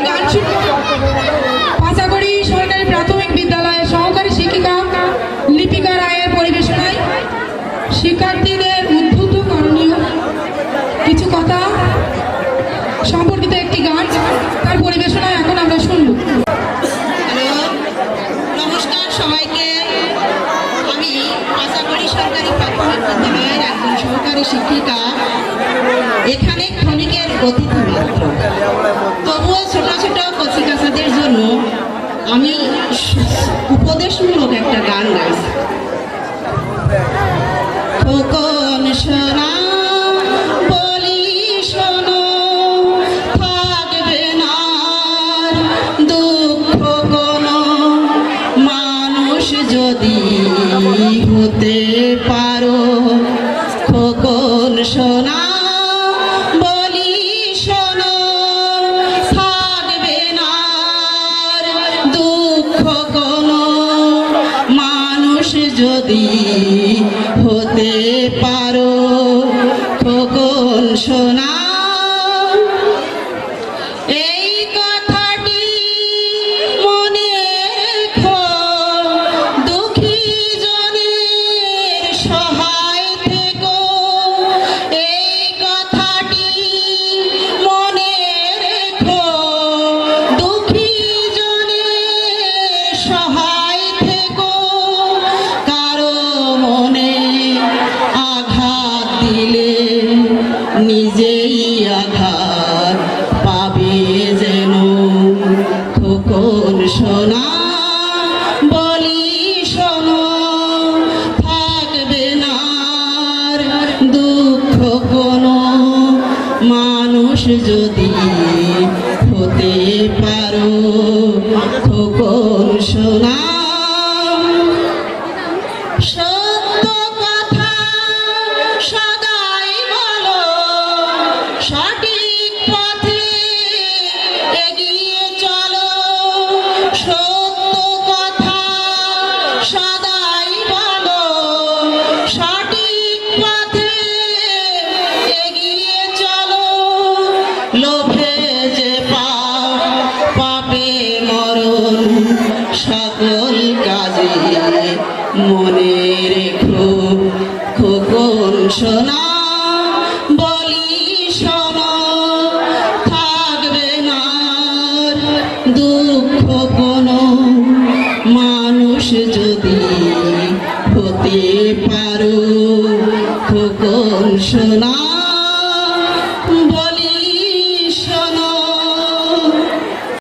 গান শুনব। পাচাগড়ি সরকারি প্রাথমিক বিদ্যালয়ের সহকারী শিক্ষিকা লিপিকা রায়ের পরিবেশনায় শিক্ষার্থীদের উদ্বুদ্ধ করণীয় কিছু কথা সম্পর্কিত একটি গান, তার পরিবেশনায় এখন আমরা শুনব। নমস্কার সবাইকে। আমি পাচাগড়ি সরকারি প্রাথমিক বিদ্যালয়ের একজন সহকারী শিক্ষিকা। এখানে ক্ষণিকের অতিথি মাত্র, তবুও ছোট ছোট কচিকাচাদের জন্য আমি উপদেশমূলক একটা গান গাইছি। খোকন সোনা বলি শোনো, থাকবে না দুঃখ কোনো, মানুষ যদি হতে পারো। খোকন সোনা বলি শোনো, থাকবে না দুঃখ কোনো, মানুষ যদি হতে পারো। খোকন সোনা এই কথাটি মনে রেখো, দুঃখী জনের সহায় থেকো। এই কথাটি মনে রেখো, দুঃখী জনের সহায় থেকো। কারো মনে আঘাত দিলে নিজেই আঘাত পাবে যেন। খোকন সোনা বলি শোনো, থাকবে না দুঃখ কোনো, মানুষ যদি হতে পারো। খোকন সোনা সত্য কথা সদাই বলো, সঠিক পথে এগিয়ে চলো। সত্য কথা সদাই বলো, সঠিক পথে এগিয়ে চলো। লোভে যে পাপে মরণ, সকল কাজে মনে রেখো। খোকন সোনা বলি শোনো, থাকবে না দুঃখ কোনো, মানুষ যদি হতে পারো। খোকন সোনা